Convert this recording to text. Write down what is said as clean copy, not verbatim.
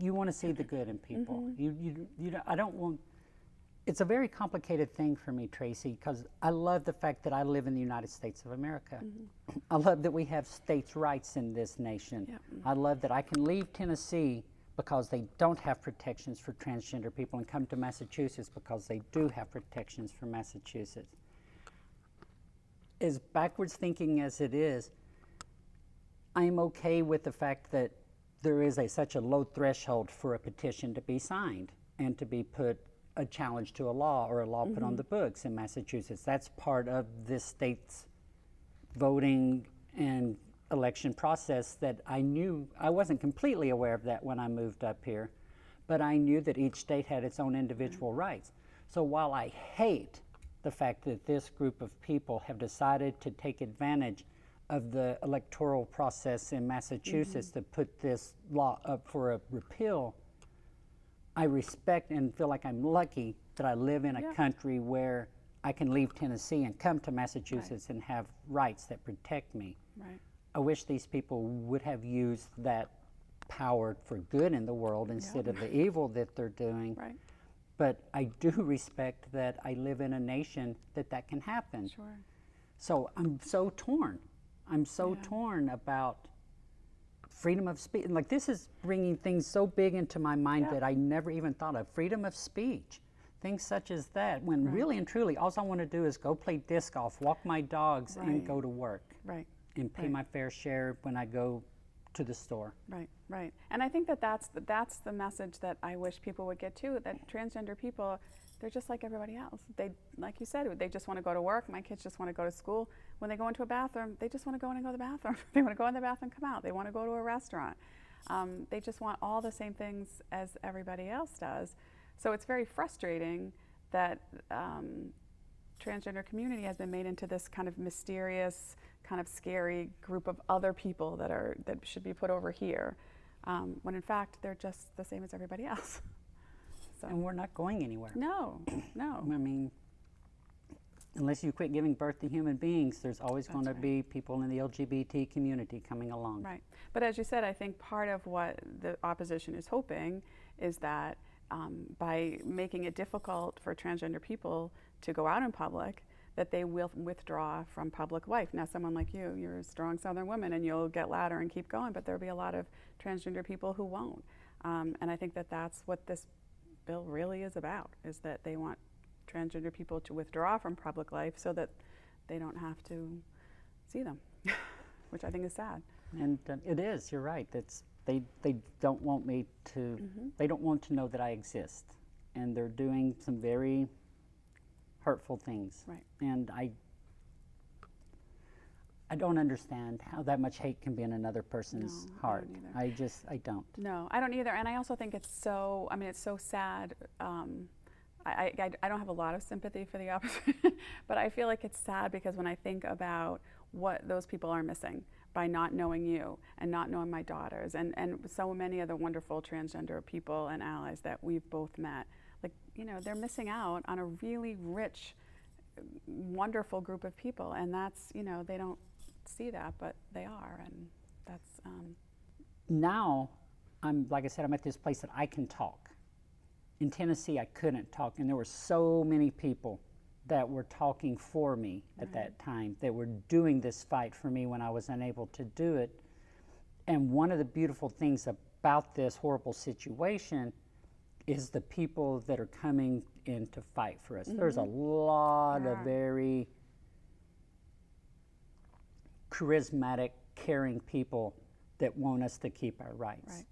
you want to see the good in people. I don't want. It's a very complicated thing for me, Tracy, because I love the fact that I live in the United States of America. I love that we have states' rights in this nation. I love that I can leave Tennessee because they don't have protections for transgender people and come to Massachusetts because they do have protections for Massachusetts. As backwards thinking as it is, I'm okay with the fact that there is such a low threshold for a petition to be signed and to be put a challenge to a law or a law put on the books in Massachusetts. That's part of this state's voting and election process that I knew. I wasn't completely aware of that when I moved up here, but I knew that each state had its own individual rights. So while I hate the fact that this group of people have decided to take advantage of the electoral process in Massachusetts to put this law up for a repeal, I respect and feel like I'm lucky that I live in a country where I can leave Tennessee and come to Massachusetts and have rights that protect me. I wish these people would have used that power for good in the world instead of the evil that they're doing. But I do respect that I live in a nation that can happen. So I'm so torn. I'm so torn about freedom of speech. Like, this is bringing things so big into my mind that I never even thought of. Freedom of speech, things such as that, when really and truly all I want to do is go play disc golf, walk my dogs, and go to work. And pay my fair share when I go to the store. And I think that's the message that I wish people would get too, that transgender people, they're just like everybody else. They, like you said, they just want to go to work. My kids just want to go to school. When they go into a bathroom, they just want to go in and go to the bathroom. They want to go in the bathroom and come out. They want to go to a restaurant. They just want all the same things as everybody else does. So it's very frustrating that transgender community has been made into this kind of mysterious, kind of scary group of other people that should be put over here, when in fact they're just the same as everybody else. So. And we're not going anywhere. No. I mean, unless you quit giving birth to human beings, there's always going to be people in the LGBT community coming along. But as you said, I think part of what the opposition is hoping is that by making it difficult for transgender people to go out in public, that they will withdraw from public life. Now, someone like you, you're a strong Southern woman and you'll get louder and keep going, but there'll be a lot of transgender people who won't. And I think that that's what this bill really is about, is that they want transgender people to withdraw from public life so that they don't have to see them, which I think is sad. And it is, you're right. They don't want me to, they don't want to know that I exist. And they're doing some very hurtful things. And I don't understand how that much hate can be in another person's heart. I don't. No, I don't either. And I also think it's so, I mean, it's so sad. I don't have a lot of sympathy for the opposition, but I feel like it's sad because when I think about what those people are missing by not knowing you and not knowing my daughters and so many of the wonderful transgender people and allies that we've both met, like, you know, they're missing out on a really rich, wonderful group of people. And that's, you know, they don't see that, but they are. And that's... Now, like I said, I'm at this place that I can talk. In Tennessee, I couldn't talk, and there were so many people that were talking for me at that time, that were doing this fight for me when I was unable to do it. And one of the beautiful things about this horrible situation is the people that are coming in to fight for us. There's a lot of very charismatic, caring people that want us to keep our rights.